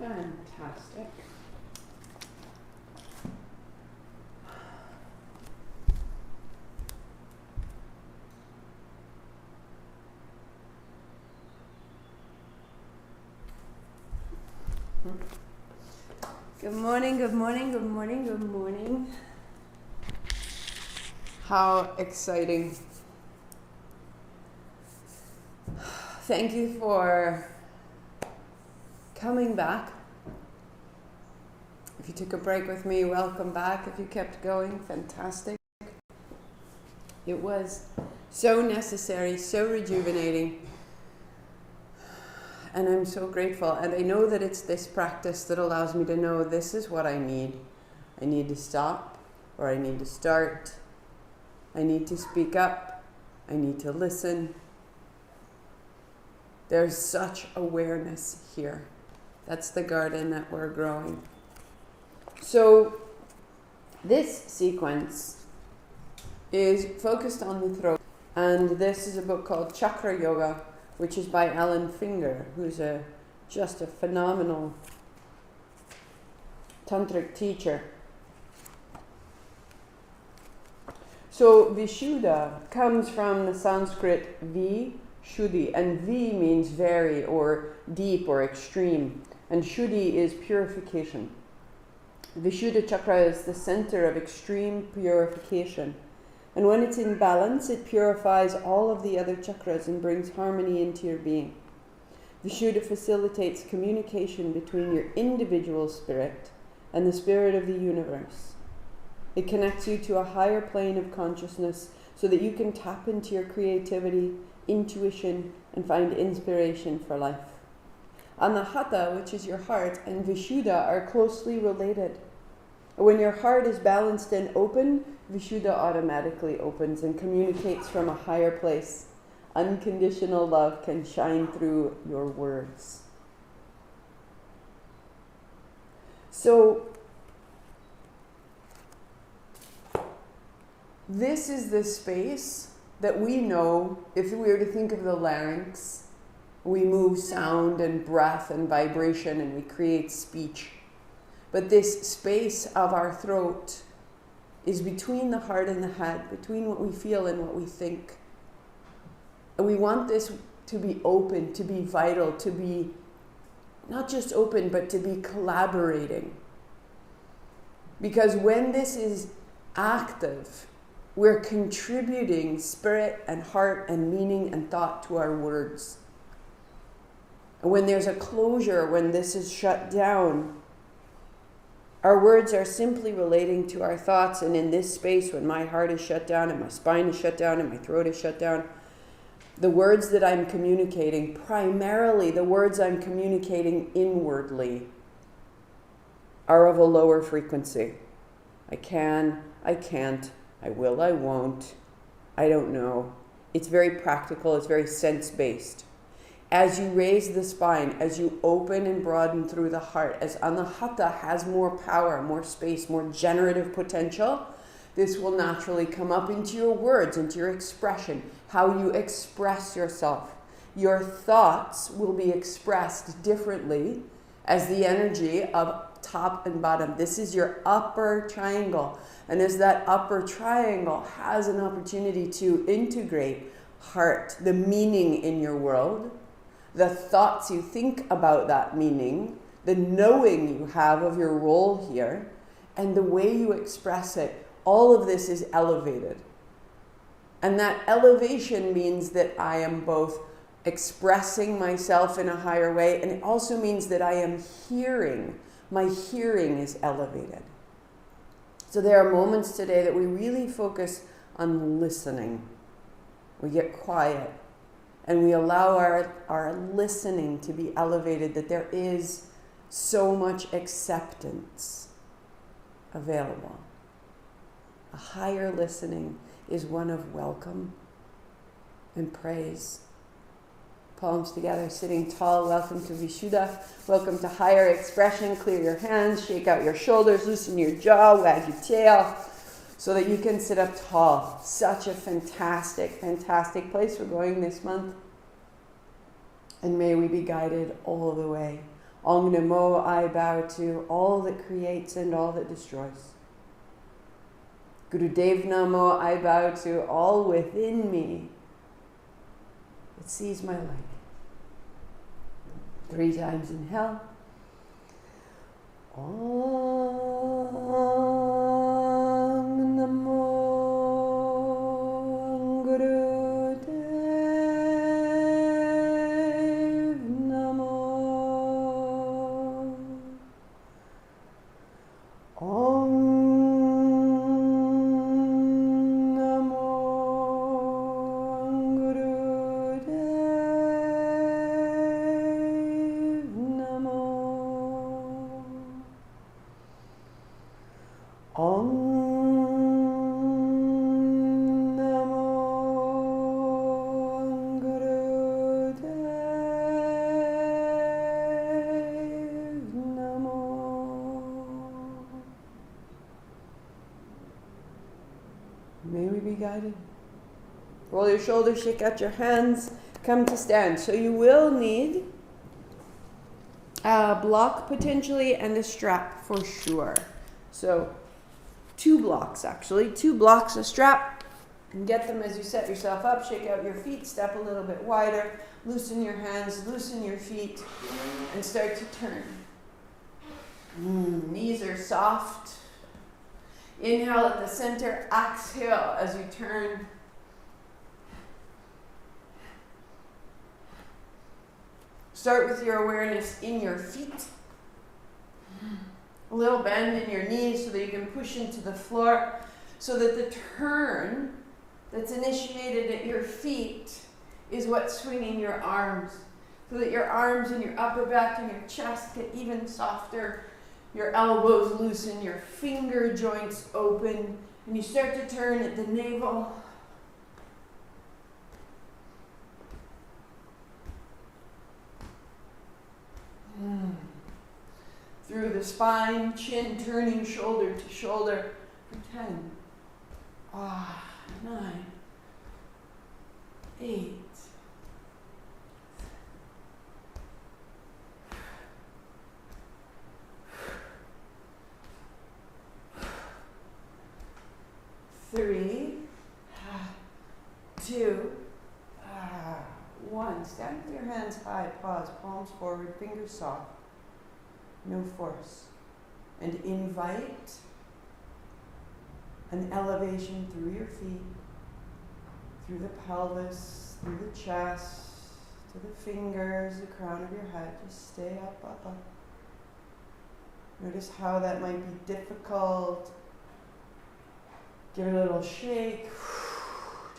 Fantastic. Good morning, good morning, good morning, good morning. How exciting. Thank you for coming back. If you took a break with me, welcome back. If you kept going, fantastic. It was so necessary, so rejuvenating. And I'm so grateful. And I know that it's this practice that allows me to know this is what I need. I need to stop, or I need to start. I need to speak up. I need to listen. There's such awareness here. That's the garden that we're growing. So this sequence is focused on the throat. And this is a book called Chakra Yoga, which is by Alan Finger, who's just a phenomenal tantric teacher. So Vishuddha comes from the Sanskrit Vishuddhi, and Vi means very or deep or extreme, and Shuddhi is purification. Vishuddha chakra is the center of extreme purification. And when it's in balance, it purifies all of the other chakras and brings harmony into your being. Vishuddha facilitates communication between your individual spirit and the spirit of the universe. It connects you to a higher plane of consciousness so that you can tap into your creativity, intuition, and find inspiration for life. Anahata, which is your heart, and Vishuddha are closely related. When your heart is balanced and open, Vishuddha automatically opens and communicates from a higher place. Unconditional love can shine through your words. So, this is the space that we know, if we were to think of the larynx, we move sound and breath and vibration and we create speech. But this space of our throat is between the heart and the head, between what we feel and what we think. And we want this to be open, to be vital, to be not just open, but to be collaborating. Because when this is active, we're contributing spirit and heart and meaning and thought to our words. And when there's a closure, when this is shut down, our words are simply relating to our thoughts. And in this space, when my heart is shut down and my spine is shut down and my throat is shut down, the words that I'm communicating, primarily the words I'm communicating inwardly, are of a lower frequency. I can, I can't, I will, I won't, I don't know. It's very practical, it's very sense-based. As you raise the spine, as you open and broaden through the heart, as Anahata has more power, more space, more generative potential, this will naturally come up into your words, into your expression, how you express yourself. Your thoughts will be expressed differently as the energy of top and bottom. This is your upper triangle. And as that upper triangle has an opportunity to integrate heart, the meaning in your world, the thoughts you think about that meaning, the knowing you have of your role here, and the way you express it, all of this is elevated. And that elevation means that I am both expressing myself in a higher way, and it also means that I am hearing. My hearing is elevated. So there are moments today that we really focus on listening. We get quiet. And we allow our listening to be elevated, that there is so much acceptance available. A higher listening is one of welcome and praise. Palms together, sitting tall. Welcome to Vishuddha. Welcome to higher expression. Clear your hands, shake out your shoulders, loosen your jaw, wag your tail, so that you can sit up tall. Such a fantastic, fantastic place we're going this month. And may we be guided all the way, Ong Namo, I bow to all that creates and all that destroys. Gurudev Namo, I bow to all within me that sees my light. 3 times inhale. Om Namo Gurudev Namo. Om Namo Gurudev Namo. Om Namo Gurudev Namo. May we be guided. Roll your shoulders, shake out your hands, come to stand. So you will need a block potentially and a strap for sure. So 2 blocks actually, 2 blocks of strap, and get them as you set yourself up. Shake out your feet, step a little bit wider, loosen your hands, loosen your feet, and start to turn. Knees are soft. Inhale at the center, exhale as you turn. Start with your awareness in your feet. A little bend in your knees so that you can push into the floor, so that the turn that's initiated at your feet is what's swinging your arms, so that your arms and your upper back and your chest get even softer, your elbows loosen, your finger joints open, and you start to turn at the navel. Through the spine, chin turning shoulder to shoulder for 10, 9, 8, 3, 2, 1. Stand with your hands high, pause, palms forward, fingers soft. No force. And invite an elevation through your feet, through the pelvis, through the chest, to the fingers, the crown of your head. Just stay up, up, up. Notice how that might be difficult. Give it a little shake.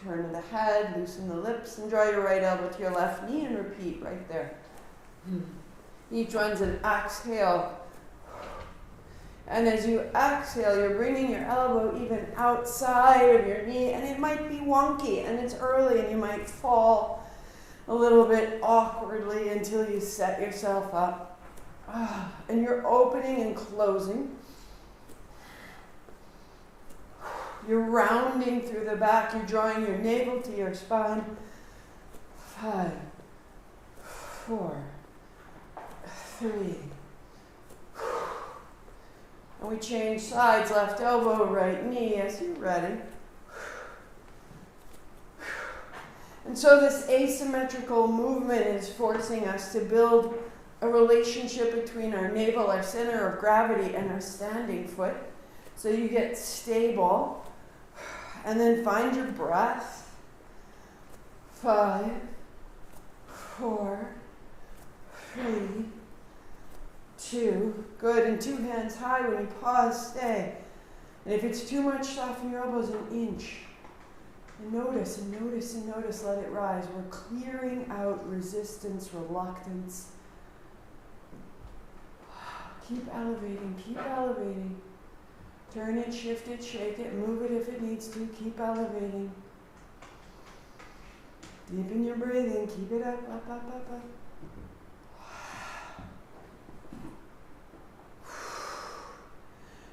Turn to the head, loosen the lips, and draw your right elbow to your left knee and repeat right there. Each one's an exhale. And as you exhale, you're bringing your elbow even outside of your knee, and it might be wonky, and it's early, and you might fall a little bit awkwardly until you set yourself up. And you're opening and closing. You're rounding through the back. You're drawing your navel to your spine. 5, 4, 3. And we change sides, left elbow, right knee as you're ready. And so this asymmetrical movement is forcing us to build a relationship between our navel, our center of gravity, and our standing foot. So you get stable. And then find your breath. 5, 4, 3, 2. Good. And 2 hands high. When you pause, stay. And if it's too much, soften your elbows an inch. And notice, and notice, and notice. Let it rise. We're clearing out resistance, reluctance. Keep elevating. Keep elevating. Turn it, shift it, shake it, move it if it needs to. Keep elevating. Deepen your breathing. Keep it up, up, up, up, up.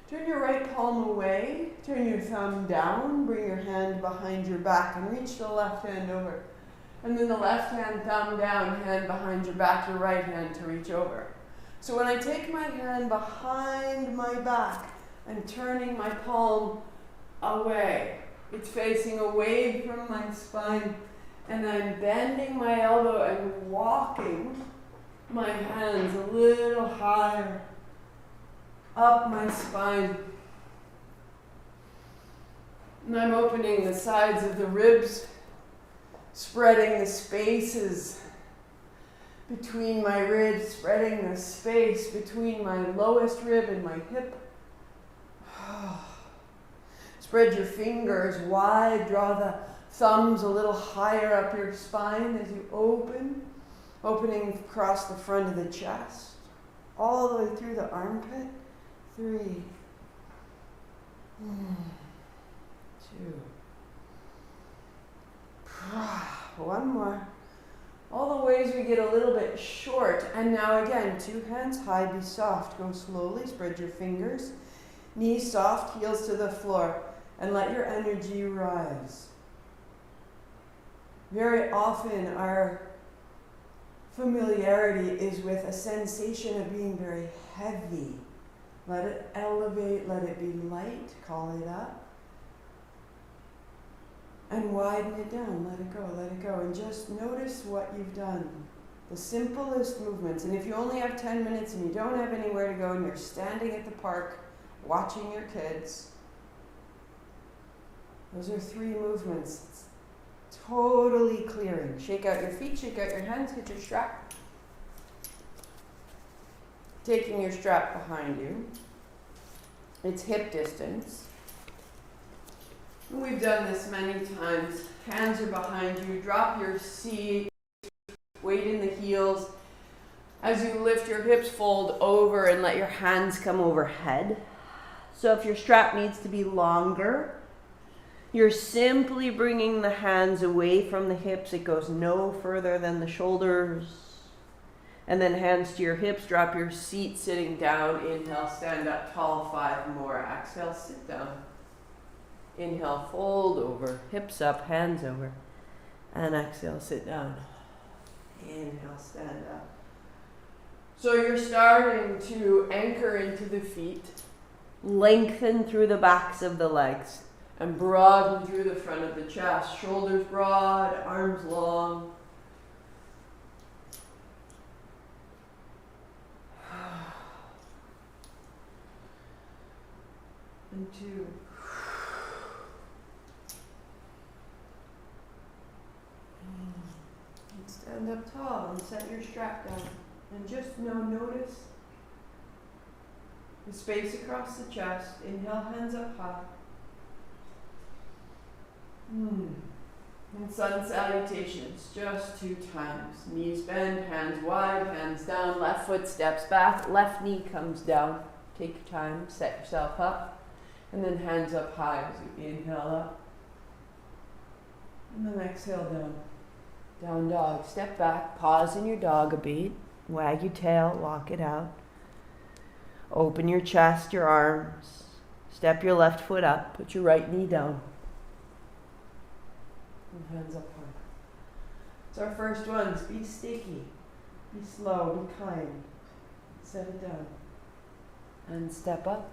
Turn your right palm away. Turn your thumb down. Bring your hand behind your back and reach the left hand over. And then the left hand, thumb down, hand behind your back, your right hand to reach over. So when I take my hand behind my back, I'm turning my palm away. It's facing away from my spine, and I'm bending my elbow and walking my hands a little higher up my spine. And I'm opening the sides of the ribs, spreading the spaces between my ribs, spreading the space between my lowest rib and my hip. Spread your fingers wide, draw the thumbs a little higher up your spine as you opening across the front of the chest, all the way through the armpit. 3, 2. One more. All the ways we get a little bit short. And now again, 2 hands high, be soft. Go slowly, spread your fingers. Knees soft, heels to the floor. And let your energy rise. Very often our familiarity is with a sensation of being very heavy. Let it elevate, let it be light, call it up. And widen it down, let it go, and just notice what you've done. The simplest movements. And if you only have 10 minutes and you don't have anywhere to go and you're standing at the park watching your kids, those are 3 movements. It's totally clearing. Shake out your feet, shake out your hands, get your strap. Taking your strap behind you. It's hip distance. We've done this many times. Hands are behind you. Drop your seat. Weight in the heels. As you lift your hips, fold over and let your hands come overhead. So if your strap needs to be longer, you're simply bringing the hands away from the hips. It goes no further than the shoulders. And then hands to your hips. Drop your seat sitting down. Inhale, stand up tall. 5 more. Exhale, sit down. Inhale, fold over, hips up, hands over, and exhale, sit down. Inhale, stand up. So you're starting to anchor into the feet, lengthen through the backs of the legs, and broaden through the front of the chest. Shoulders broad, arms long. And 2. And stand up tall and set your strap down. And just notice the space across the chest. Inhale, hands up high. And sun salutations, just 2 times. Knees bend, hands wide, hands down. Left foot steps back, left knee comes down. Take your time, set yourself up. And then hands up high as you inhale up. And then exhale down. Down dog. Step back. Pause in your dog a beat. Wag your tail. Walk it out. Open your chest, your arms. Step your left foot up. Put your right knee down. And hands up high. It's our first ones. Be sticky. Be slow. Be kind. Set it down. And step up.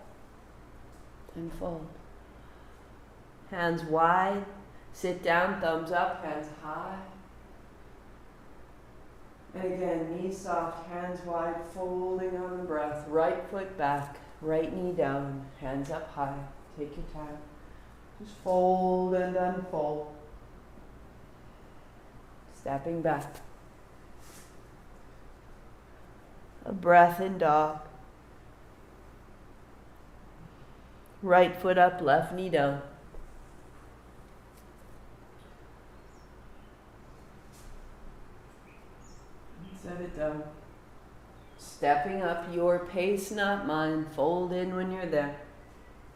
And fold. Hands wide. Sit down. Thumbs up. Hands high. And again, knees soft, hands wide, folding on the breath. Right foot back, right knee down, hands up high. Take your time. Just fold and unfold. Stepping back. A breath in dog. Right foot up, left knee down. Set it down. Stepping up, your pace, not mine. Fold in when you're there.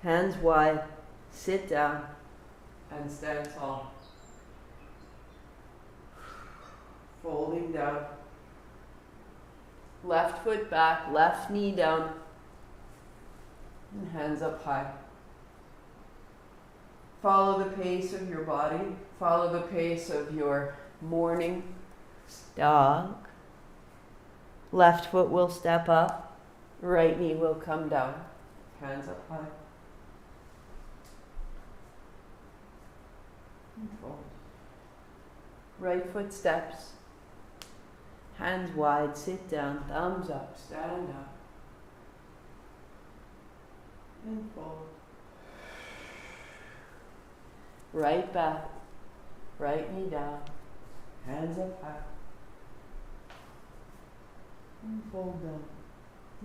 Hands wide. Sit down and stand tall. Folding down. Left foot back, left knee down. And hands up high. Follow the pace of your body. Follow the pace of your morning dog. Left foot will step up. Right knee will come down. Hands up high. And fold. Right foot steps. Hands wide, sit down, thumbs up, stand up. And fold. Right back, right knee down, hands up high. And fold down.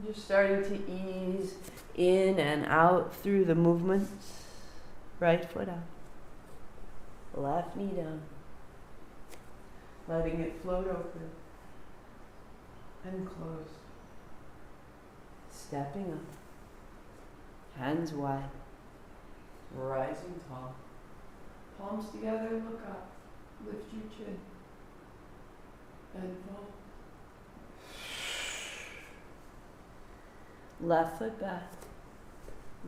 Just starting to ease in and out through the movements. Right foot up. Left knee down. Letting it float open. And close. Stepping up. Hands wide. Rising tall. Palms together, look up. Lift your chin. And fold. Left foot back.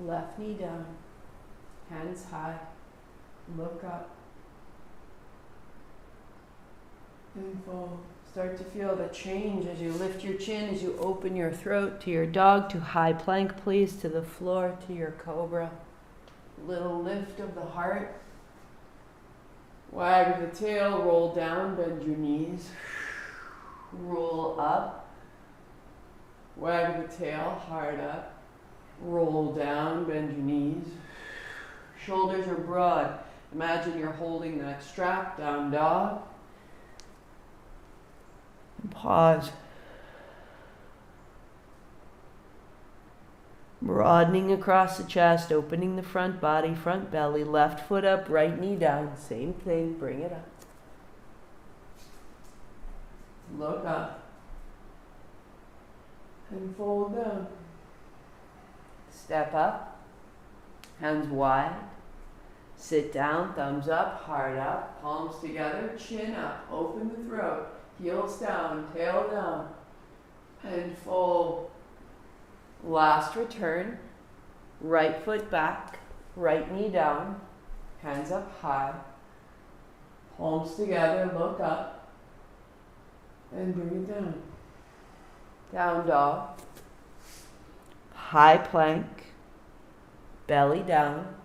Left knee down. Hands high. Look up. And fold. Start to feel the change as you lift your chin, as you open your throat to your dog, to high plank, please, to the floor, to your cobra. Little lift of the heart. Wag the tail, roll down, bend your knees. Roll up. Wag the tail, hard up. Roll down, bend your knees. Shoulders are broad. Imagine you're holding that strap, down dog. And pause. Broadening across the chest, opening the front body, front belly, left foot up, right knee down. Same thing, bring it up. Look up. And fold down. Step up. Hands wide. Sit down, thumbs up, heart up, palms together, chin up, open the throat, heels down, tail down, and fold. Last return, right foot back, right knee down, hands up high, palms together, look up, and bring it down. Down dog, high plank, belly down,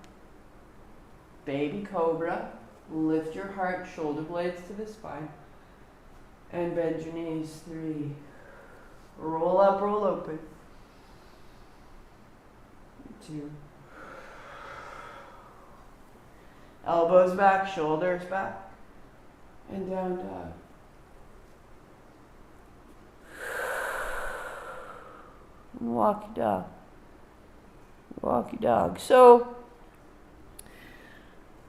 baby cobra, lift your heart, shoulder blades to the spine, and bend your knees. 3, roll up, roll open. 2, elbows back, shoulders back, and down dog. And walk your dog. Walk your dog. So,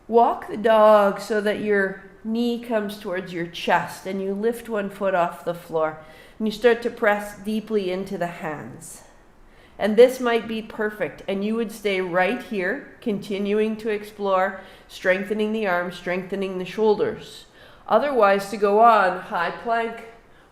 walk the dog so that your knee comes towards your chest and you lift one foot off the floor and you start to press deeply into the hands. And this might be perfect, and you would stay right here, continuing to explore, strengthening the arms, strengthening the shoulders. Otherwise, to go on, high plank,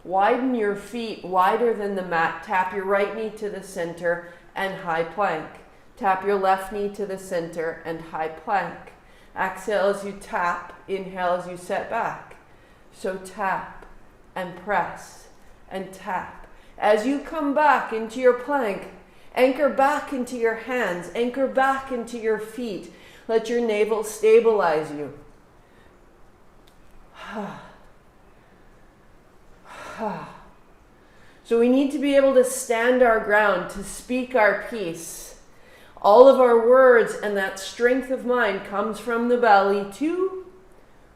widen your feet wider than the mat, tap your right knee to the center, and high plank. Tap your left knee to the center, and high plank. Exhale as you tap, inhale as you set back. So tap, and press, and tap. As you come back into your plank, anchor back into your hands, anchor back into your feet. Let your navel stabilize you. So we need to be able to stand our ground, to speak our piece. All of our words and that strength of mind comes from the belly. 2,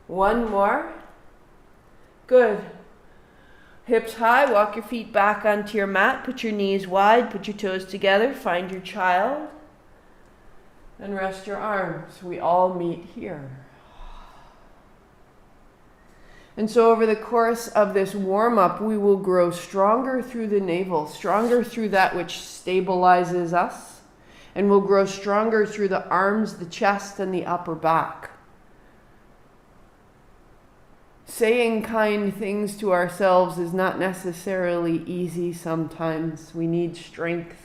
1 more. Good. Hips high, walk your feet back onto your mat, put your knees wide, put your toes together, find your child, and rest your arms. We all meet here. And so over the course of this warm-up, we will grow stronger through the navel, stronger through that which stabilizes us, and we'll grow stronger through the arms, the chest, and the upper back. Saying kind things to ourselves is not necessarily easy sometimes. We need strength.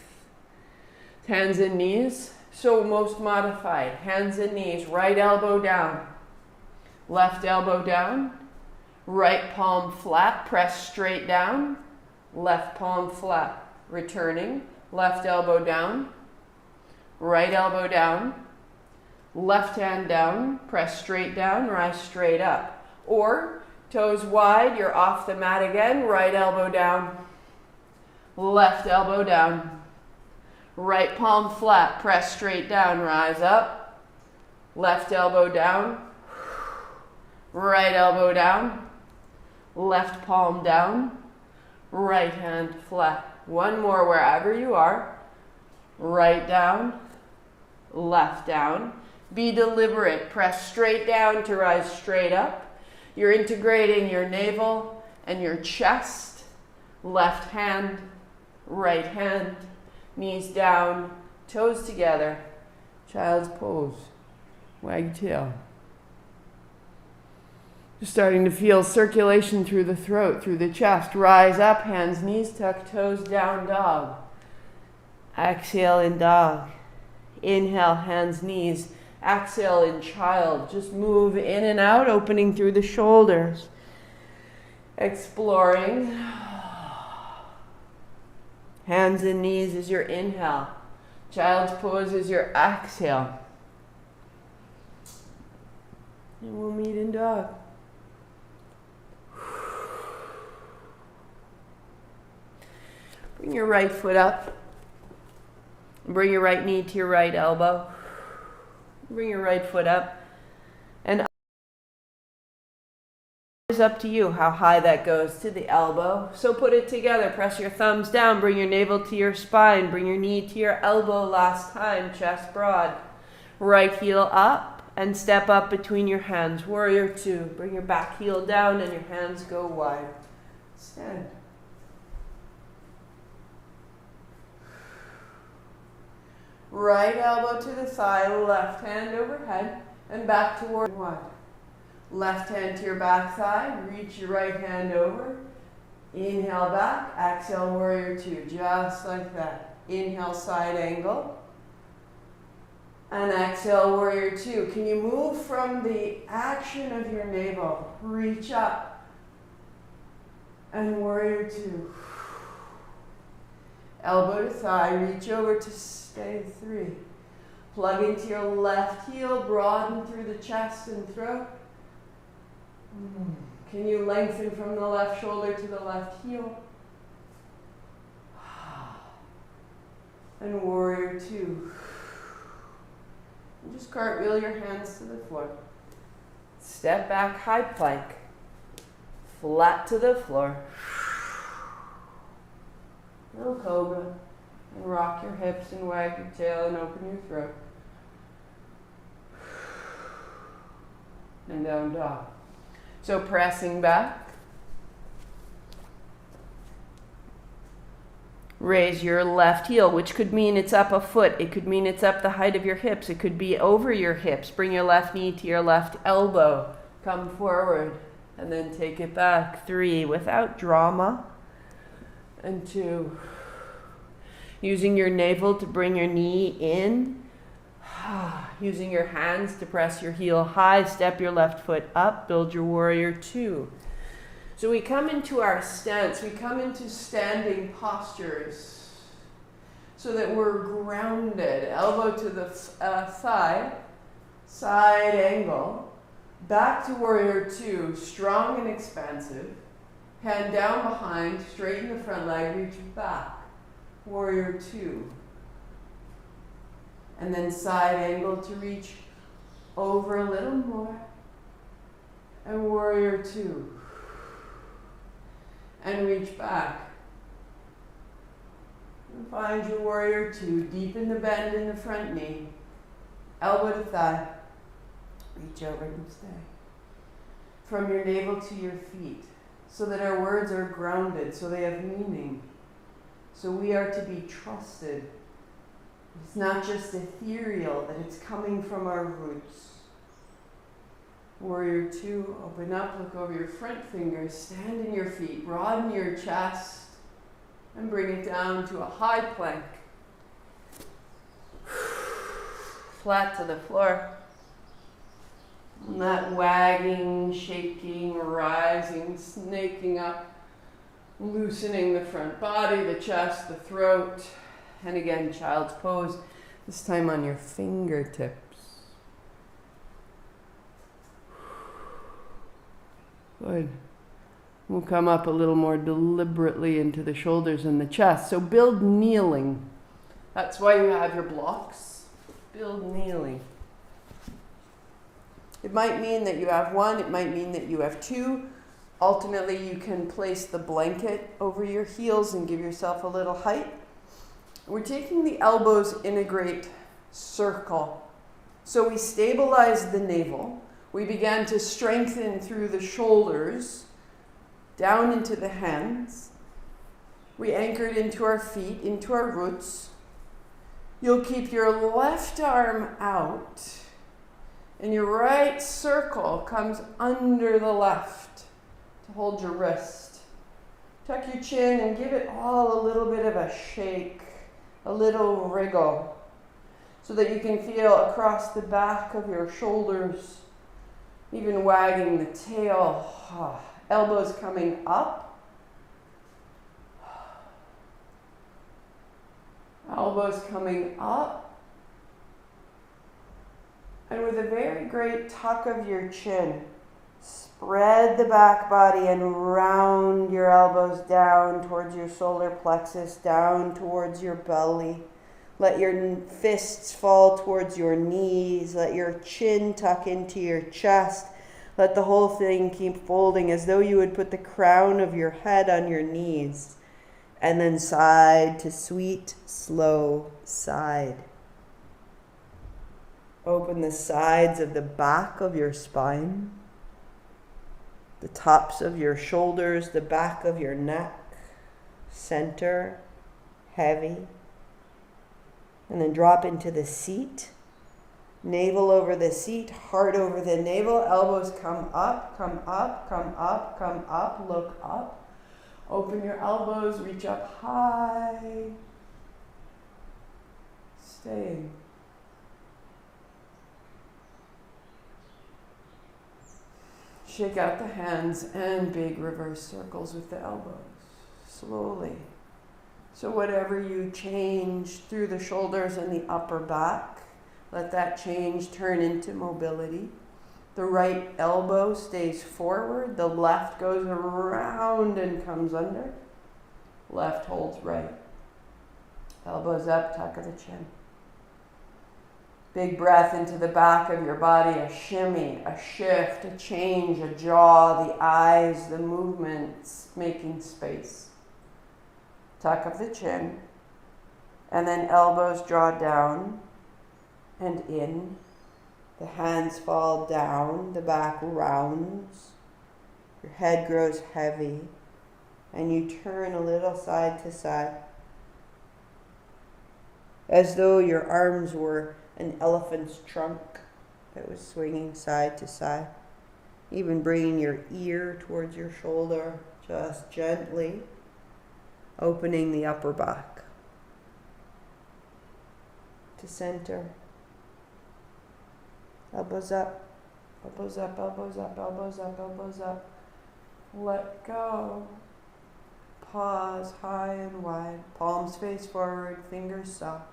Hands and knees. So most modified. Hands and knees. Right elbow down. Left elbow down. Right palm flat. Press straight down. left palm flat. Returning, left elbow down, right elbow down, left hand down, press straight down, rise straight up. Or toes wide, you're off the mat again, right elbow down, left elbow down, right palm flat, press straight down, rise up, left elbow down, right elbow down, left palm down, right hand flat. One more wherever you are. Right down, left down. Be deliberate. Press straight down to rise straight up. You're integrating your navel and your chest. Left hand, right hand, knees down, toes together. Child's pose. Wag tail. You're starting to feel circulation through the throat, through the chest. Rise up, hands, knees tuck, toes down, dog. Exhale in dog. Inhale, hands, knees. Exhale in child. Just move in and out, opening through the shoulders. Exploring. Hands and knees is your inhale. Child's pose is your exhale. And we'll meet in dog. Bring your right foot up. Bring your right knee to your right elbow. Bring your right foot up. And it's up to you how high that goes to the elbow. So put it together. Press your thumbs down. Bring your navel to your spine. Bring your knee to your elbow last time. Chest broad. Right heel up and step up between your hands. Warrior two. Bring your back heel down and your hands go wide. Stand. Right elbow to the thigh, left hand overhead, and back toward what? Left hand to your back thigh, reach your right hand over. Inhale back, exhale warrior two, just like that. Inhale side angle. And exhale warrior two. Can you move from the action of your navel? Reach up. And warrior two. Elbow to thigh, reach over to stay three. Plug into your left heel, broaden through the chest and throat. Can you lengthen from the left shoulder to the left heel? And warrior two. And just cartwheel your hands to the floor. Step back, high plank. Flat to the floor. Little cobra. And rock your hips and wag your tail and open your throat. And down dog. So pressing back. Raise your left heel, which could mean it's up a foot. It could mean it's up the height of your hips. It could be over your hips. Bring your left knee to your left elbow. Come forward. And then take it back. 3, without drama. And 2. Using your navel to bring your knee in. Using your hands to press your heel high. Step your left foot up. Build your warrior two. So we come into our stance. We come into standing postures so that we're grounded. Elbow to the thigh. Side angle. Back to warrior two. Strong and expansive. Hand down behind. Straighten the front leg. Reach back. Warrior two. And then side angle to reach over a little more. And warrior two. And reach back. And find your warrior two. Deepen the bend in the front knee. Elbow to thigh. Reach over and stay. From your navel to your feet. So that our words are grounded, so they have meaning. So we are to be trusted. It's not just ethereal, that it's coming from our roots. Warrior two, open up, look over your front fingers, stand in your feet, broaden your chest, and bring it down to a high plank. Flat to the floor. Not wagging, shaking, rising, snaking up. Loosening the front body, the chest, the throat. And again, child's pose, this time on your fingertips. Good. We'll come up a little more deliberately into the shoulders and the chest. So build kneeling. That's why you have your blocks. Build kneeling. It might mean that you have one, it might mean that you have two. Ultimately, you can place the blanket over your heels and give yourself a little height. We're taking the elbows in a great circle. So we stabilized the navel. We began to strengthen through the shoulders, down into the hands. We anchored into our feet, into our roots. You'll keep your left arm out, and your right circle comes under the left to hold your wrist. Tuck your chin and give it all a little bit of a shake, a little wriggle, so that you can feel across the back of your shoulders, even wagging the tail. Elbows coming up. Elbows coming up. And with a very great tuck of your chin, spread the back body and round your elbows down towards your solar plexus, down towards your belly. Let your fists fall towards your knees. Let your chin tuck into your chest. Let the whole thing keep folding as though you would put the crown of your head on your knees. And then side to sweet, slow side. Open the sides of the back of your spine, the tops of your shoulders, the back of your neck, center, heavy. And then drop into the seat. Navel over the seat, heart over the navel, elbows come up, come up, come up, come up, look up. Open your elbows, reach up high. Staying. Shake out the hands and big reverse circles with the elbows, slowly. So whatever you change through the shoulders and the upper back, let that change turn into mobility. The right elbow stays forward. The left goes around and comes under. Left holds right. Elbows up, tuck of the chin. Big breath into the back of your body, a shimmy, a shift, a change, a jaw, the eyes, the movements, making space. Tuck of the chin. And then elbows draw down and in. The hands fall down, the back rounds. Your head grows heavy. And you turn a little side to side. As though your arms were an elephant's trunk that was swinging side to side. Even bringing your ear towards your shoulder, just gently opening the upper back to center. Elbows up, elbows up, elbows up, elbows up, elbows up. Let go. Pause high and wide. Palms face forward, fingers soft.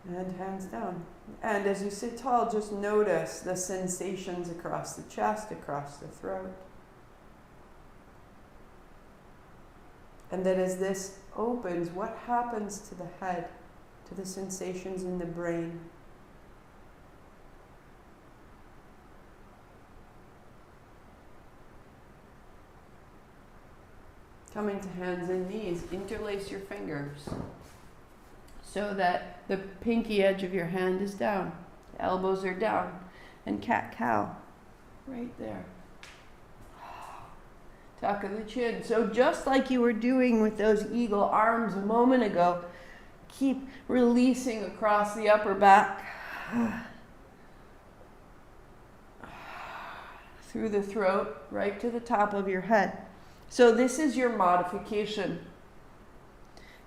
And hands down. And as you sit tall, just notice the sensations across the chest, across the throat. And then as this opens, what happens to the head, to the sensations in the brain? Coming to hands and knees, interlace your fingers so that the pinky edge of your hand is down, the elbows are down, and cat-cow, right there. Tuck of the chin. So just like you were doing with those eagle arms a moment ago, keep releasing across the upper back, through the throat, right to the top of your head. So this is your modification.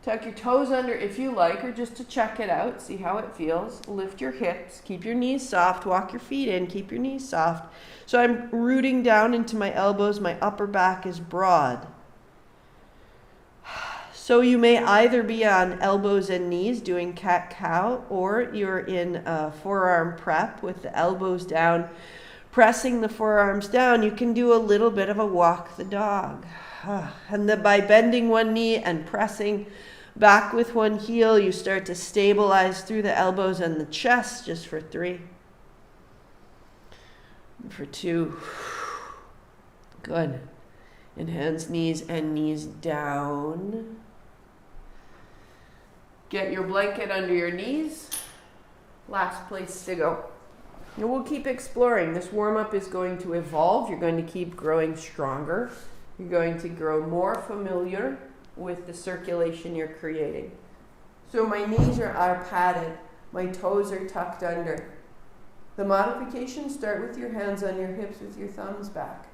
Tuck your toes under if you like, or just to check it out, see how it feels. Lift your hips, keep your knees soft, walk your feet in, keep your knees soft. So I'm rooting down into my elbows, my upper back is broad. So you may either be on elbows and knees doing cat-cow, or you're in a forearm prep with the elbows down, pressing the forearms down. You can do a little bit of a walk the dog. And by bending one knee and pressing back with one heel, you start to stabilize through the elbows and the chest, just for 3. For 2. Good. And hands, knees, and knees down. Get your blanket under your knees. Last place to go. And we'll keep exploring. This warm-up is going to evolve. You're going to keep growing stronger. You're going to grow more familiar with the circulation you're creating. So my knees are padded. My toes are tucked under. The modifications start with your hands on your hips with your thumbs back.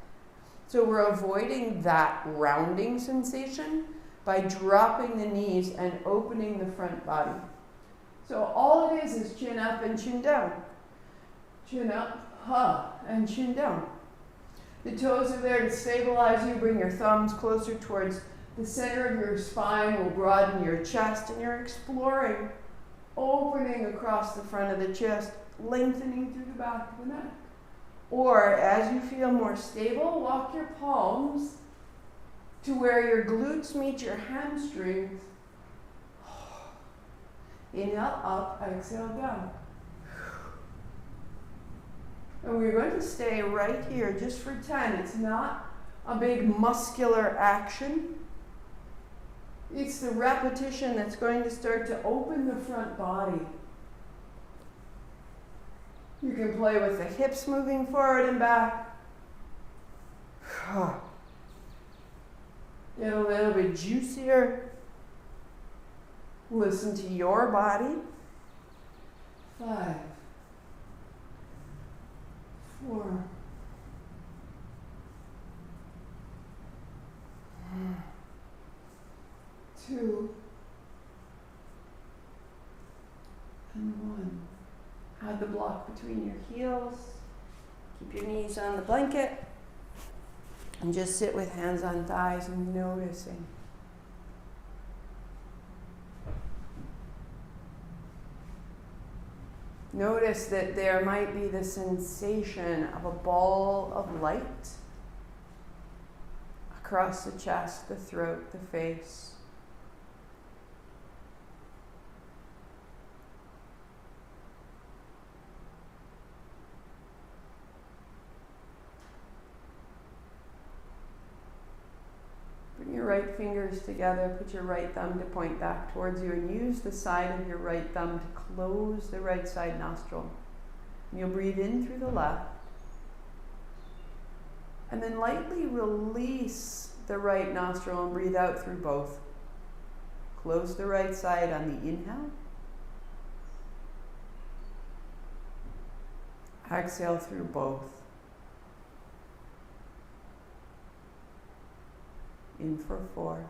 So we're avoiding that rounding sensation by dropping the knees and opening the front body. So all it is chin up and chin down. Chin up, and chin down. The toes are there to stabilize you. Bring your thumbs closer towards the center of your spine. Will broaden your chest, and you're exploring, opening across the front of the chest, lengthening through the back of the neck. Or, as you feel more stable, walk your palms to where your glutes meet your hamstrings. Inhale up, exhale down. And we're going to stay right here just for 10. It's not a big muscular action. It's the repetition that's going to start to open the front body. You can play with the hips moving forward and back. Get a little bit juicier. Listen to your body. 5, 4, 2, and 1. Add the block between your heels. Keep your knees on the blanket. And just sit with hands on thighs and noticing. Notice that there might be the sensation of a ball of light across the chest, the throat, the face. Bring your right fingers together, put your right thumb to point back towards you, and use the side of your right thumb to close the right side nostril. And you'll breathe in through the left, and then lightly release the right nostril and breathe out through both. Close the right side on the inhale. Exhale through both. In for 4.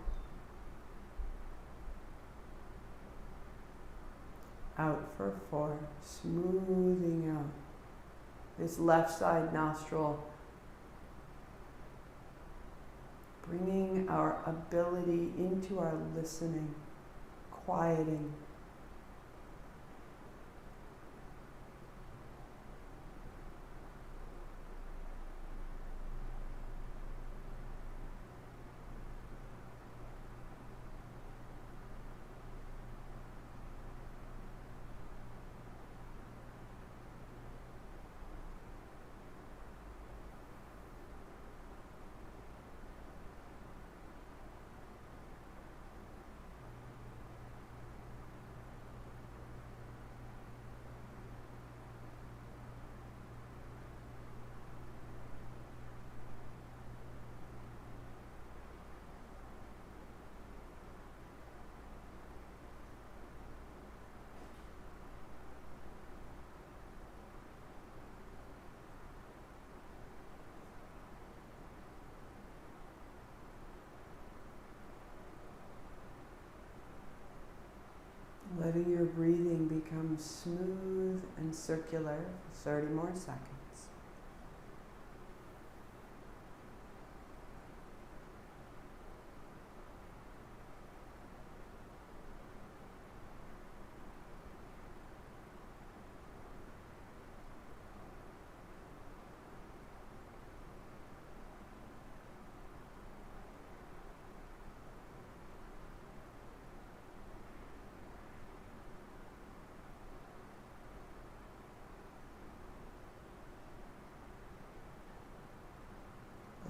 Out for 4. Smoothing out this left side nostril. Bringing our ability into our listening, quieting. Letting your breathing become smooth and circular for 30 more seconds.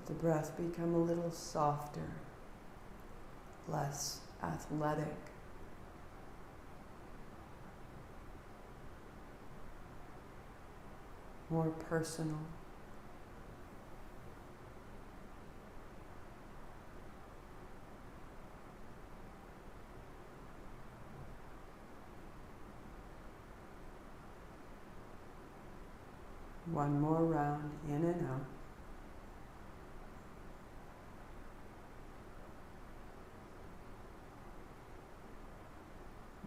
The breath become a little softer, less athletic. More personal. One more round in and out.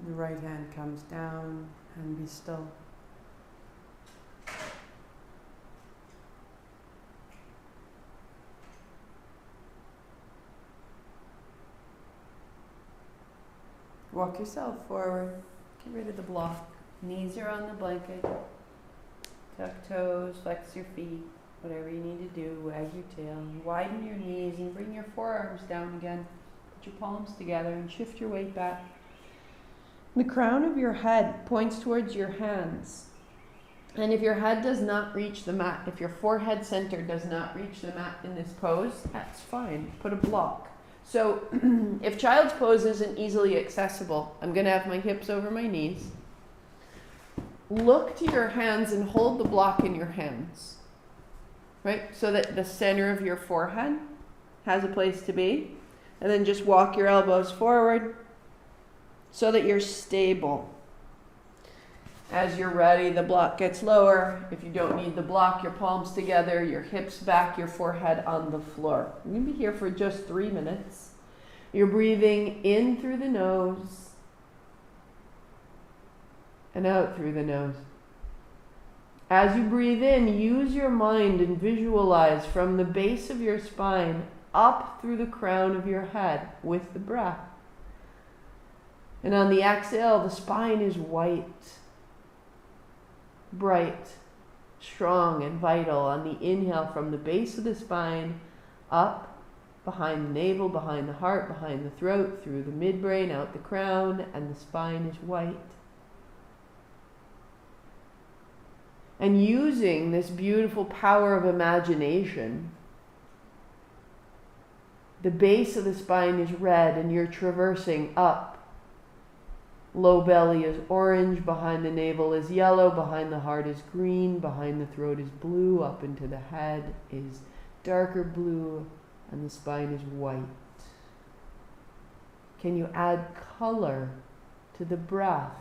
The right hand comes down and be still. Walk yourself forward. Get rid of the block. Knees are on the blanket. Tuck toes, flex your feet. Whatever you need to do, wag your tail. You widen your knees and bring your forearms down again. Put your palms together and shift your weight back. The crown of your head points towards your hands. And if your head does not reach the mat, if your forehead center does not reach the mat in this pose, that's fine. Put a block. So if child's pose isn't easily accessible, I'm going to have my hips over my knees. Look to your hands and hold the block in your hands. Right? So that the center of your forehead has a place to be. And then just walk your elbows forward, so that you're stable. As you're ready, the block gets lower. If you don't need the block, your palms together, your hips back, your forehead on the floor. We're going to be here for just 3 minutes. You're breathing in through the nose and out through the nose. As you breathe in, use your mind and visualize from the base of your spine up through the crown of your head with the breath. And on the exhale, the spine is white, bright, strong, and vital. On the inhale, from the base of the spine, up, behind the navel, behind the heart, behind the throat, through the midbrain, out the crown, and the spine is white. And using this beautiful power of imagination, the base of the spine is red, and you're traversing up. Low belly is orange, behind the navel is yellow, behind the heart is green, behind the throat is blue, up into the head is darker blue, and the spine is white. Can you add color to the breath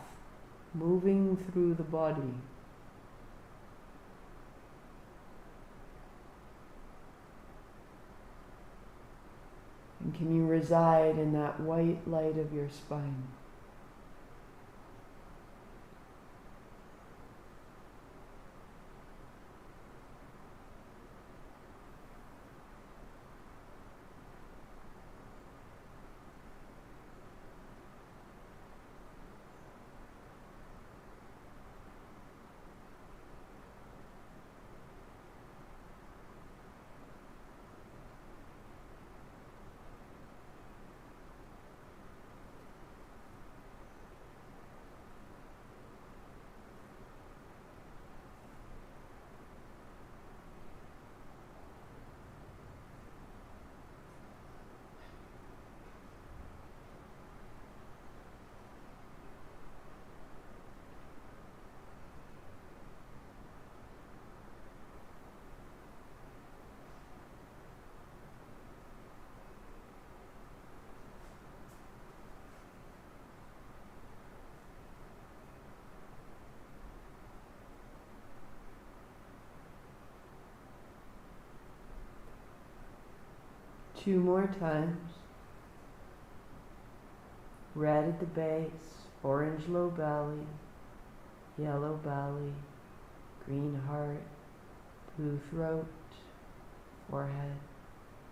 moving through the body? And can you reside in that white light of your spine? Two more times. Red at the base, orange low belly, yellow belly, green heart, blue throat, forehead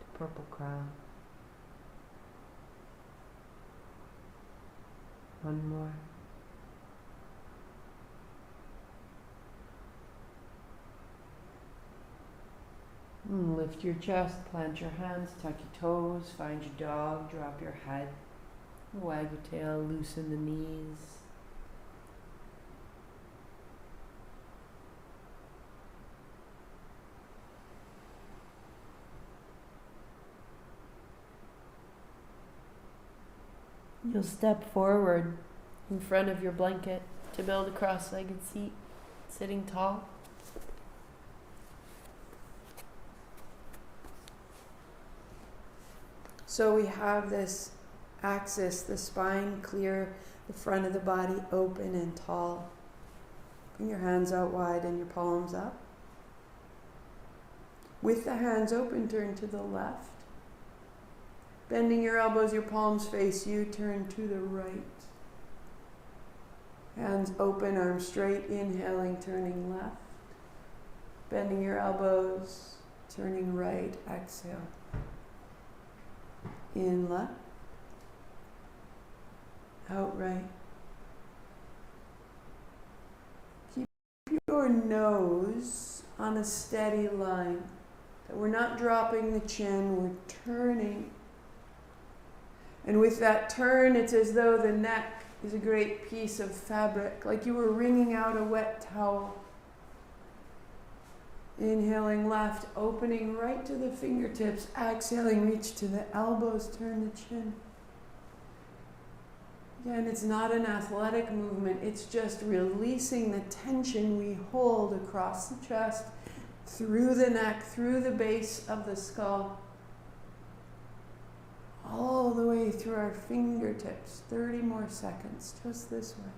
to purple crown. One more. And lift your chest, plant your hands, tuck your toes, find your dog, drop your head, wag your tail, loosen the knees. You'll step forward in front of your blanket to build a cross-legged seat, sitting tall. So we have this axis, the spine clear, the front of the body open and tall. Bring your hands out wide and your palms up. With the hands open, turn to the left. Bending your elbows, your palms face you, turn to the right. Hands open, arms straight, inhaling, turning left. Bending your elbows, turning right, exhale. In left, out right. Keep your nose on a steady line. That we're not dropping the chin, we're turning. And with that turn, it's as though the neck is a great piece of fabric, like you were wringing out a wet towel. Inhaling left, opening right to the fingertips. Exhaling, reach to the elbows, turn the chin. Again, it's not an athletic movement. It's just releasing the tension we hold across the chest, through the neck, through the base of the skull, all the way through our fingertips. 30 more seconds, just this way.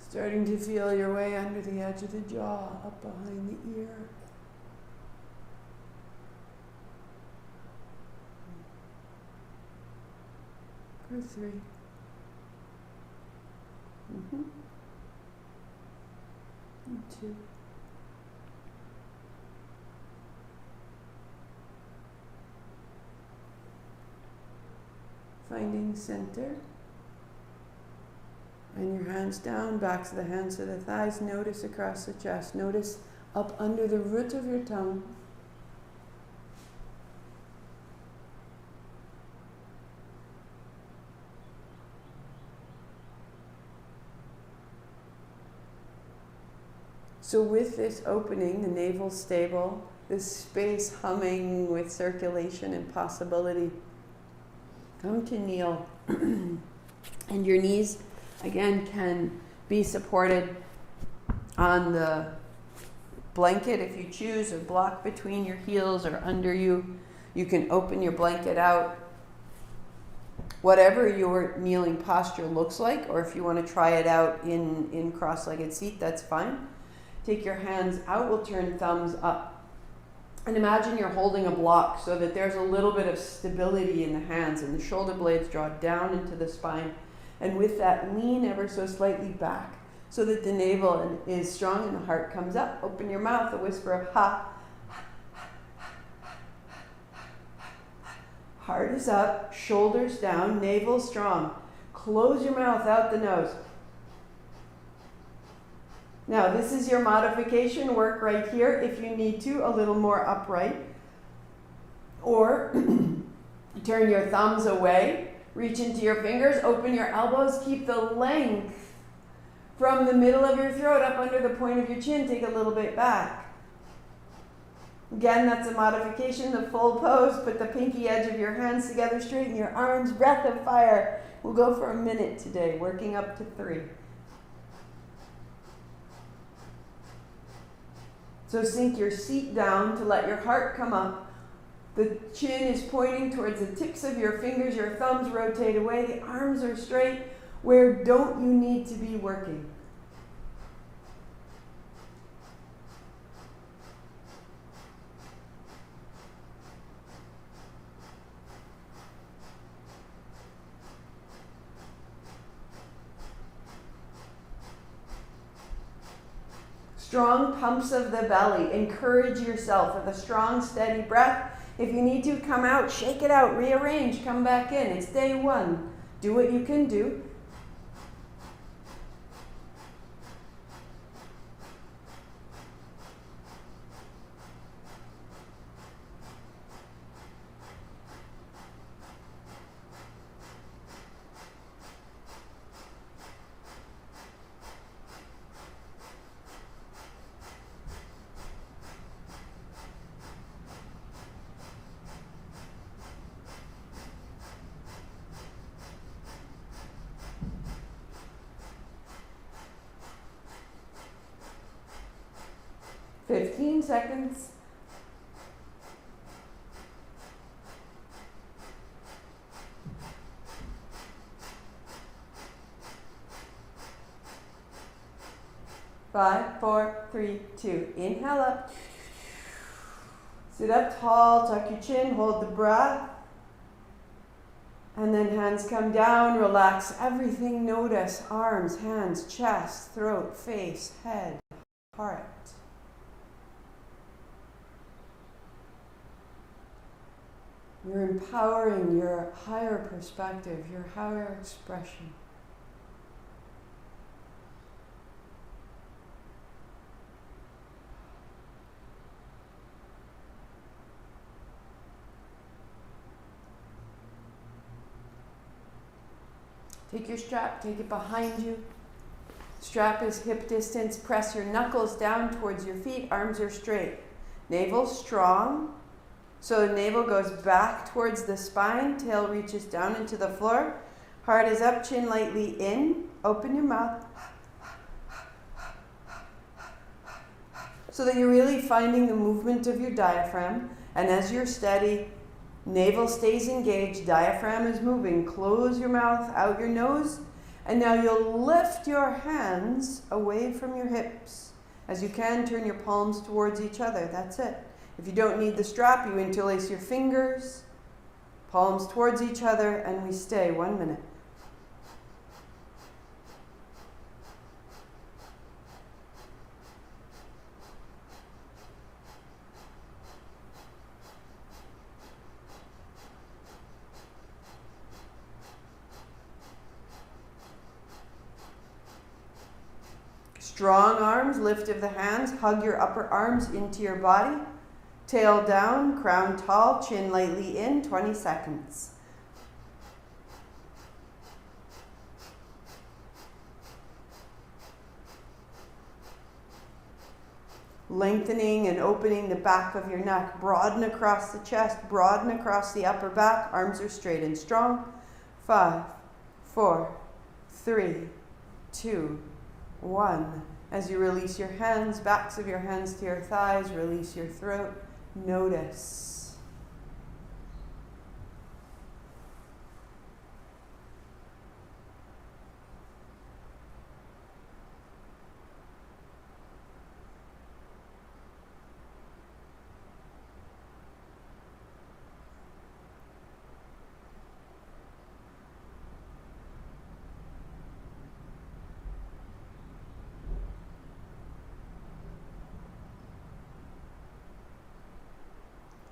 Starting to feel your way under the edge of the jaw, up behind the ear. For 3. And 2. Finding center. And your hands down, backs of the hands to the thighs. Notice across the chest. Notice up under the root of your tongue. So with this opening, the navel stable, this space humming with circulation and possibility, come to kneel. And your knees again can be supported on the blanket if you choose, or block between your heels or under you. You can open your blanket out. Whatever your kneeling posture looks like, or if you want to try it out in cross-legged seat, that's fine. Take your hands out, we'll turn thumbs up. And imagine you're holding a block so that there's a little bit of stability in the hands and the shoulder blades draw down into the spine. And with that, lean ever so slightly back so that the navel is strong and the heart comes up. Open your mouth, a whisper of ha. Heart is up, shoulders down, navel strong. Close your mouth out the nose. Now, this is your modification. Work right here if you need to, a little more upright. Or turn your thumbs away. Reach into your fingers, open your elbows, keep the length from the middle of your throat up under the point of your chin. Take a little bit back. Again, that's a modification, the full pose. Put the pinky edge of your hands together, straighten your arms, breath of fire. We'll go for a minute today, working up to 3. So sink your seat down to let your heart come up. The chin is pointing towards the tips of your fingers. Your thumbs rotate away. The arms are straight. Where don't you need to be working? Strong pumps of the belly. Encourage yourself with a strong, steady breath. If you need to, come out, shake it out, rearrange, come back in. It's day 1. Do what you can do. Fifteen seconds. Five, 4, 3, 2. Inhale up. Sit up tall, tuck your chin, hold the breath. And then hands come down, relax everything, notice arms, hands, chest, throat, face, head, heart. You're empowering your higher perspective, your higher expression. Take your strap, take it behind you. Strap is hip distance. Press your knuckles down towards your feet. Arms are straight. Navel strong. So the navel goes back towards the spine. Tail reaches down into the floor. Heart is up, chin lightly in. Open your mouth. So that you're really finding the movement of your diaphragm. And as you're steady, navel stays engaged, diaphragm is moving. Close your mouth, out your nose. And now you'll lift your hands away from your hips. As you can, turn your palms towards each other. That's it. If you don't need the strap, you interlace your fingers, palms towards each other, and we stay 1 minute. Strong arms, lift of the hands, hug your upper arms into your body. Tail down, crown tall, chin lightly in, 20 seconds. Lengthening and opening the back of your neck. Broaden across the chest, broaden across the upper back. Arms are straight and strong. 5, 4, 3, 2, 1. As you release your hands, backs of your hands to your thighs, release your throat. Notice.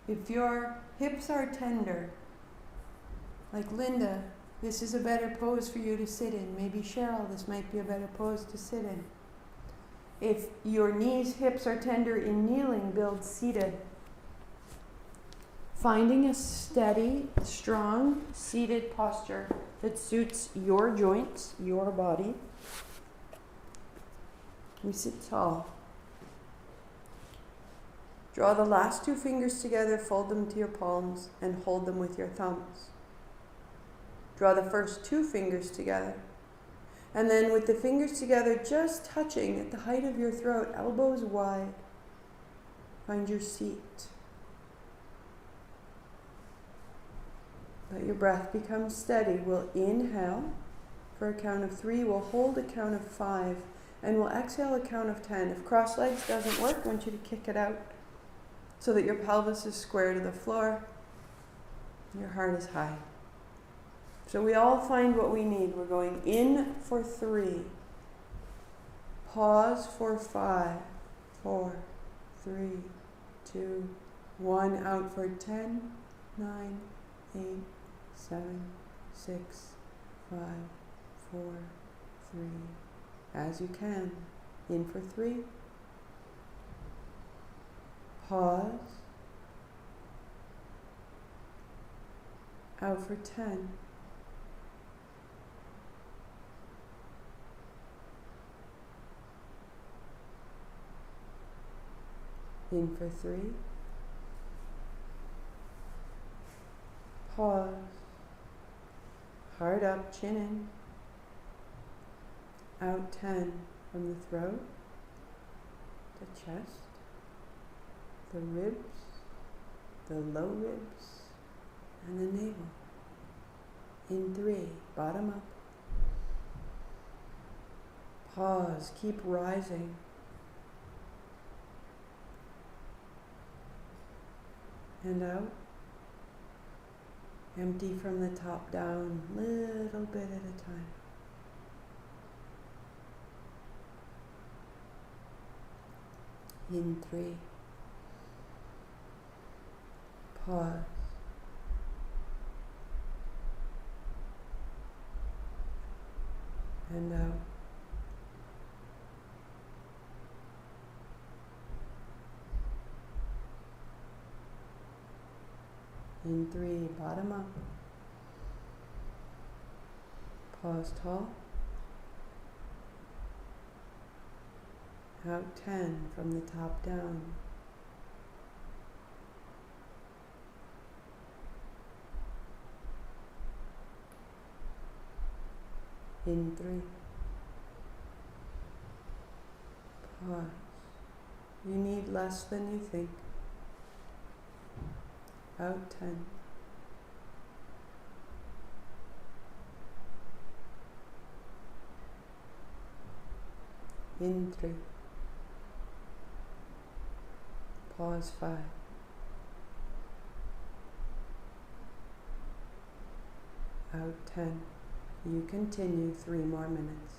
If your hips are tender, like Linda, this is a better pose for you to sit in. Maybe Cheryl, this might be a better pose to sit in. If your knees, hips are tender in kneeling, build seated. Finding a steady, strong, seated posture that suits your joints, your body. We sit tall. Draw the last 2 fingers together, fold them to your palms, and hold them with your thumbs. Draw the first 2 fingers together. And then with the fingers together, just touching at the height of your throat, elbows wide, find your seat. Let your breath become steady. We'll inhale for a count of 3. We'll hold a count of 5. And we'll exhale a count of 10. If cross legs doesn't work, I want you to kick it out so that your pelvis is square to the floor. Your heart is high. So we all find what we need. We're going in for 3. Pause for 5. 4, 3, 2, 1. Out for 10, 9, 8, 7, 6, 5, 4, 3. As you can. In for 3. Pause. Out for 10. In for 3. Pause. Heart up, chin in. Out 10 from the throat, the chest, the ribs, the low ribs, and the navel. In 3, bottom up. Pause, keep rising. And out. Empty from the top down, little bit at a time. In 3. Pause. And out. In 3, bottom up. Pause tall. Out 10 from the top down. In 3. Pause. You need less than you think. Out 10. In 3. Pause 5. Out 10. You continue 3 more minutes.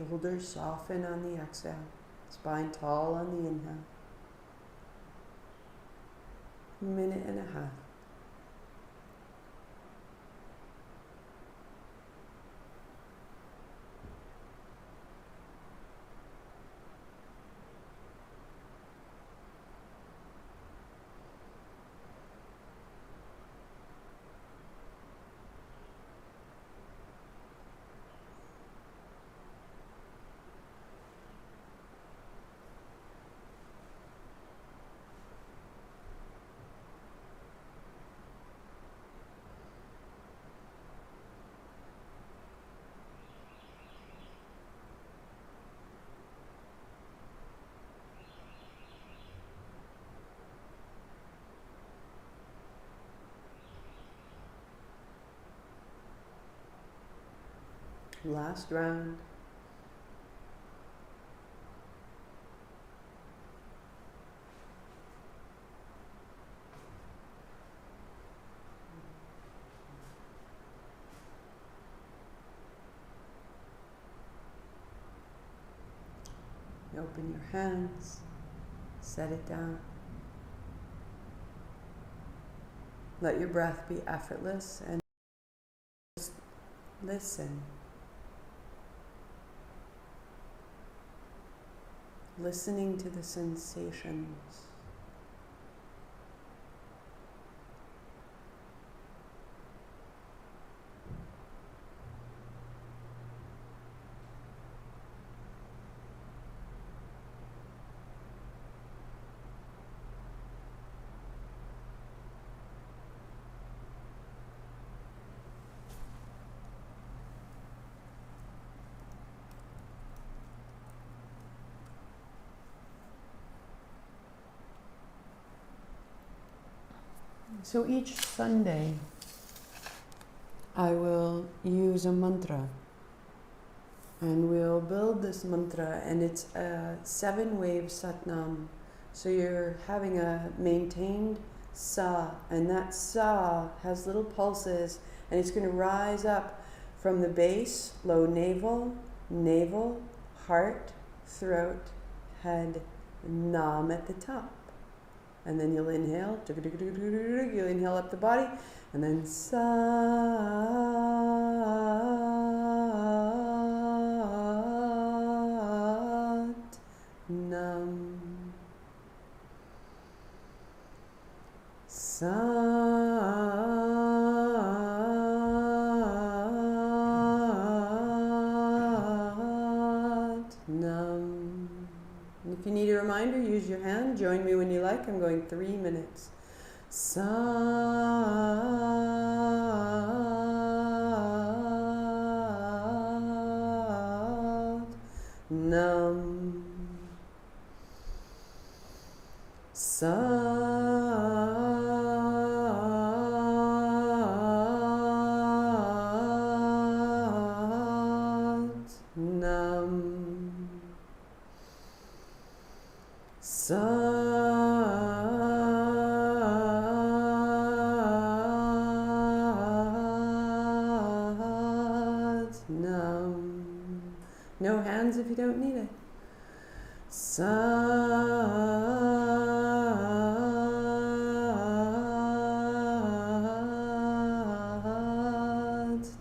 Shoulders soften on the exhale. Spine tall on the inhale. 1.5 minutes. Last round. You open your hands, set it down. Let your breath be effortless and just listen. Listening to the sensations. So each Sunday, I will use a mantra, and we'll build this mantra, and it's a 7-wave Satnam. So you're having a maintained sa, and that sa has little pulses, and it's going to rise up from the base, low navel, navel, heart, throat, head, nam at the top. And then you'll inhale, you'll inhale up the body, and then Sat Nam. Sat Nam. If you need a reminder, use your hand. Join me when you like. I'm going 3 minutes. Sat Nam. Sat Nam. Sat Nam. No hands if you don't need it. Sat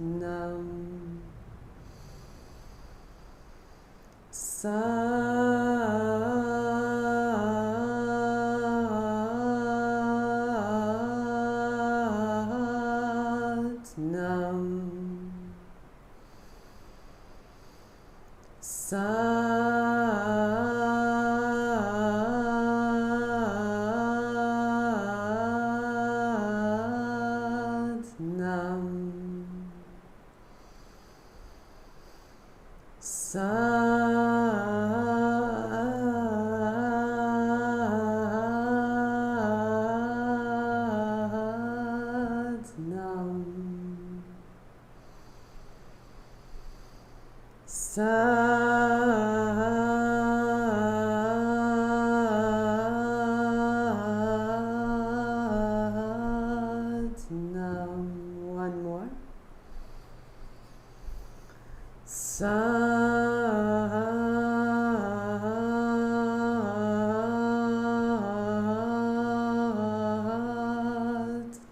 Nam. Sat Nam. Sat Nam. Sat Nam. Sat Nam. One more. Sat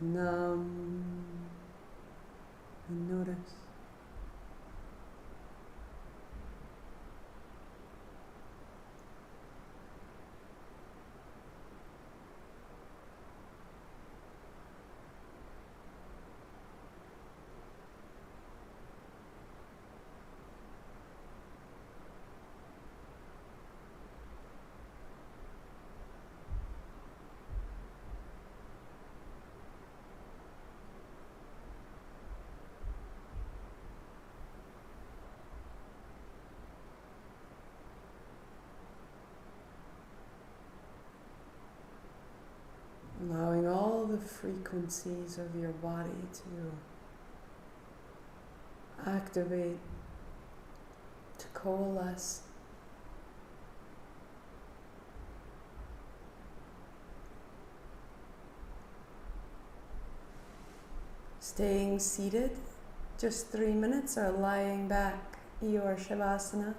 Nam. And notice. Allowing all the frequencies of your body to activate coalesce. Staying seated, just 3 minutes, or lying back, your Shavasana.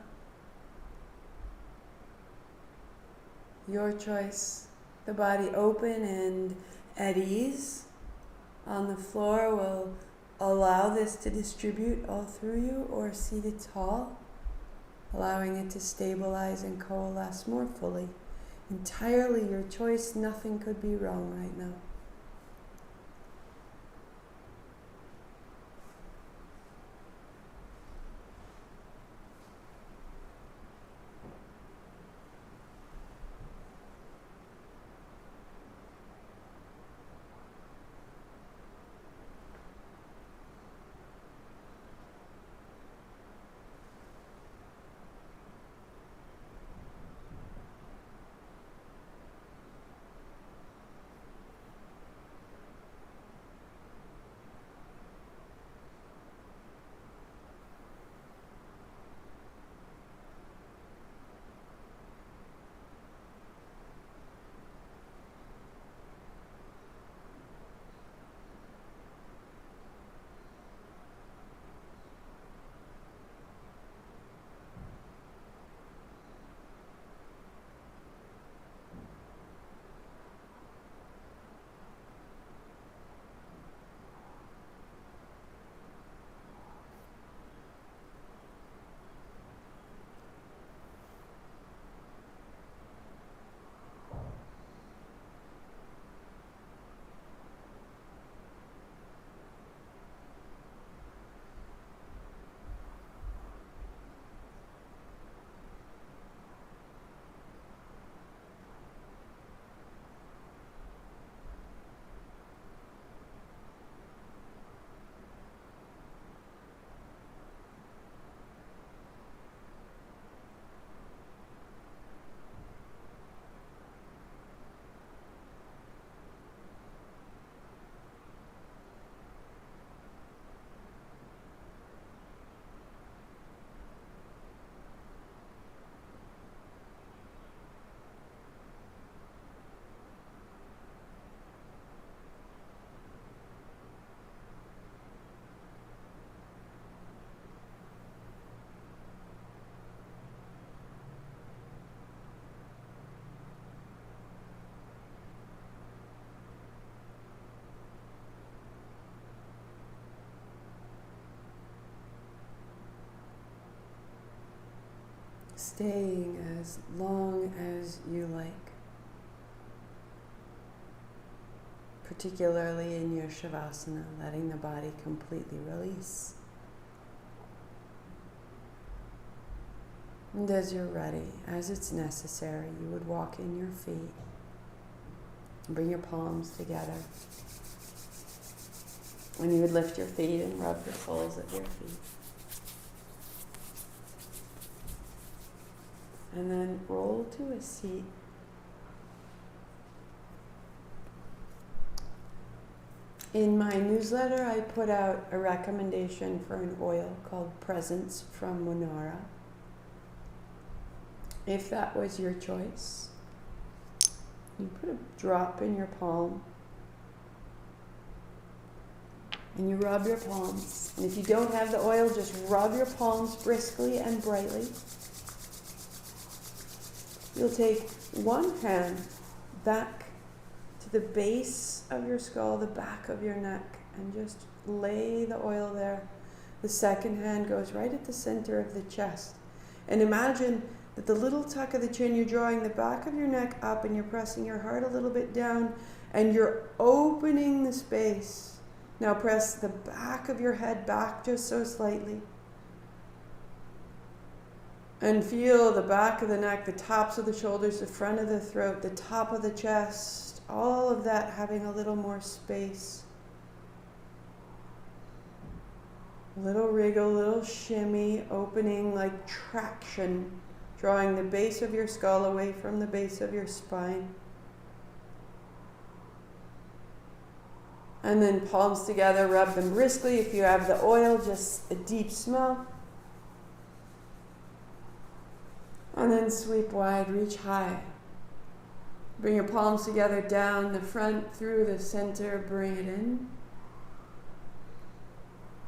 Your choice. The body open and at ease on the floor will allow this to distribute all through you, or seated tall, allowing it to stabilize and coalesce more fully. Entirely your choice, nothing could be wrong right now. Staying as long as you like, particularly in your Shavasana, letting the body completely release. And as you're ready, as it's necessary, you would walk in your feet, bring your palms together, and you would lift your feet and rub the soles of your feet. And then roll to a seat. In my newsletter, I put out a recommendation for an oil called Presence from Munara. If that was your choice, you put a drop in your palm and you rub your palms. And if you don't have the oil, just rub your palms briskly and brightly. You'll take one hand back to the base of your skull, the back of your neck, and just lay the oil there. The second hand goes right at the center of the chest. And imagine that the little tuck of the chin, you're drawing the back of your neck up and you're pressing your heart a little bit down and you're opening the space. Now press the back of your head back just so slightly. And feel the back of the neck, the tops of the shoulders, the front of the throat, the top of the chest, all of that having a little more space. A little wriggle, a little shimmy, opening like traction, drawing the base of your skull away from the base of your spine. And then palms together, rub them briskly. If you have the oil, just a deep smell. And then sweep wide, reach high. Bring your palms together, down the front, through the center, bring it in.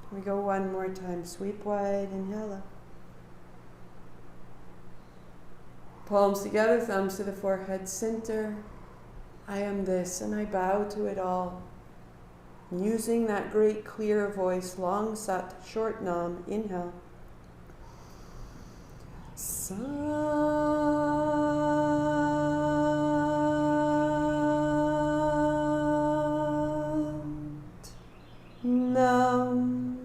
We go one more time, sweep wide, inhale up. Palms together, thumbs to the forehead, center. I am this, and I bow to it all. Using that great clear voice, long sat, short nam, inhale. Sant Nam.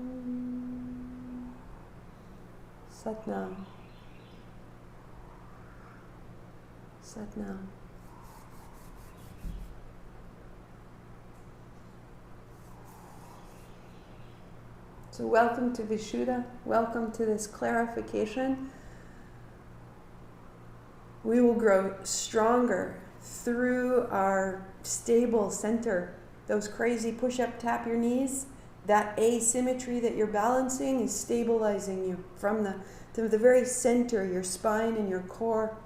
Sat Nam. Sat Nam. So welcome to Vishuddha. Welcome to this clarification. We will grow stronger through our stable center. Those crazy push-up, tap your knees, that asymmetry that you're balancing is stabilizing you from the very center, your spine and your core.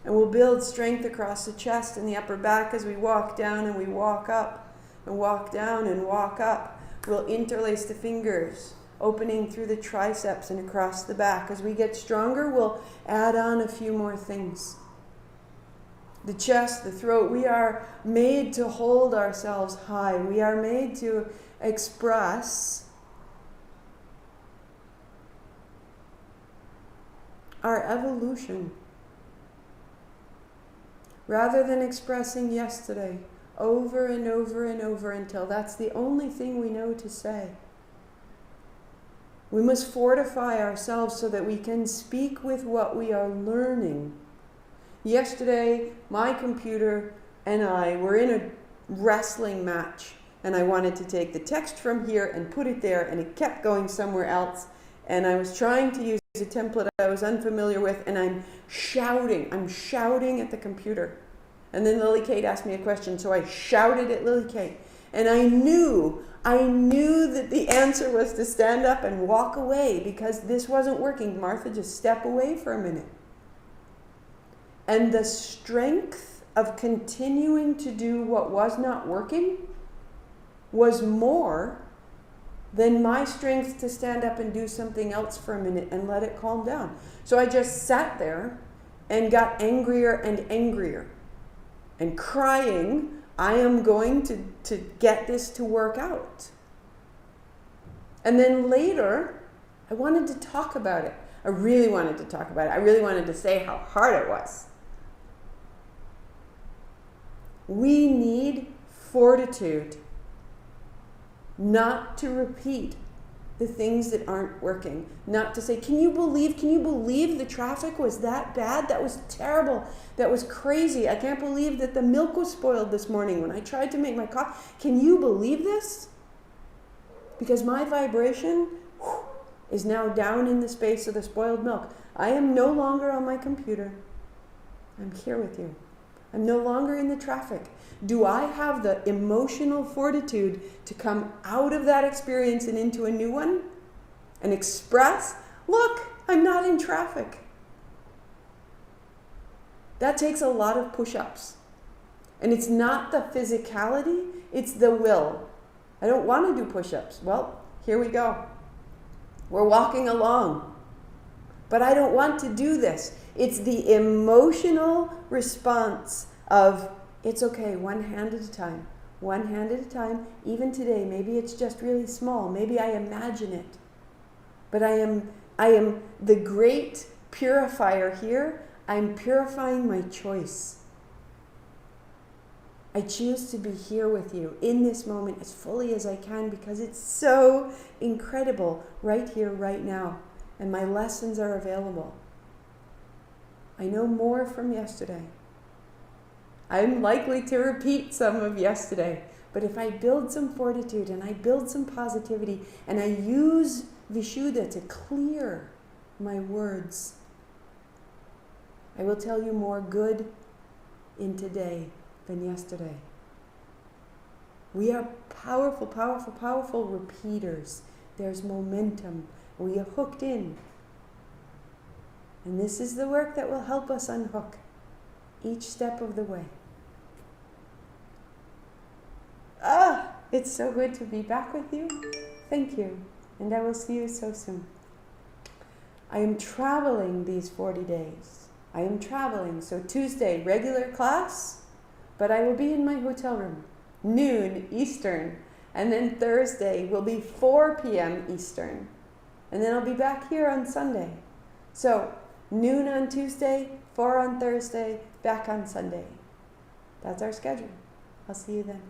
And we'll build strength across the chest and the upper back as we walk down and we walk up and walk down and walk up. We'll interlace the fingers, opening through the triceps and across the back. As we get stronger, we'll add on a few more things. The chest, the throat, we are made to hold ourselves high. We are made to express our evolution. Rather than expressing yesterday over and over and over until that's the only thing we know to say. We must fortify ourselves so that we can speak with what we are learning. Yesterday, my computer and I were in a wrestling match, and I wanted to take the text from here and put it there, and it kept going somewhere else. And I was trying to use a template I was unfamiliar with, and I'm shouting at the computer. And then Lily Kate asked me a question, so I shouted at Lily Kate. And I knew that the answer was to stand up and walk away because this wasn't working. Martha, just step away for a minute. And the strength of continuing to do what was not working was more than my strength to stand up and do something else for a minute and let it calm down. So I just sat there and got angrier and angrier and crying, I am going to get this to work out. And then later, I wanted to talk about it. I really wanted to talk about it. I really wanted to say how hard it was. We need fortitude not to repeat the things that aren't working. Not to say, can you believe the traffic was that bad? That was terrible. That was crazy. I can't believe that the milk was spoiled this morning when I tried to make my coffee. Can you believe this? Because my vibration is now down in the space of the spoiled milk. I am no longer on my computer. I'm here with you. I'm no longer in the traffic. Do I have the emotional fortitude to come out of that experience and into a new one and express, look, I'm not in traffic? That takes a lot of push-ups. And it's not the physicality, it's the will. I don't want to do push-ups. Well, here we go. We're walking along. But I don't want to do this. It's the emotional response of, it's okay, one hand at a time. One hand at a time. Even today, maybe it's just really small. Maybe I imagine it. But I am the great purifier here. I'm purifying my choice. I choose to be here with you in this moment as fully as I can because it's so incredible right here, right now. And my lessons are available. I know more from yesterday. I'm likely to repeat some of yesterday. But if I build some fortitude and I build some positivity and I use Vishuddha to clear my words, I will tell you more good in today than yesterday. We are powerful, powerful, powerful repeaters. There's momentum. We are hooked in. And this is the work that will help us unhook each step of the way. It's so good to be back with you. Thank you. And I will see you so soon. I am traveling these 40 days. I am traveling. So Tuesday, regular class, but I will be in my hotel room, noon Eastern. And then Thursday will be 4 p.m. Eastern. And then I'll be back here on Sunday. So noon on Tuesday, 4 on Thursday, back on Sunday. That's our schedule. I'll see you then.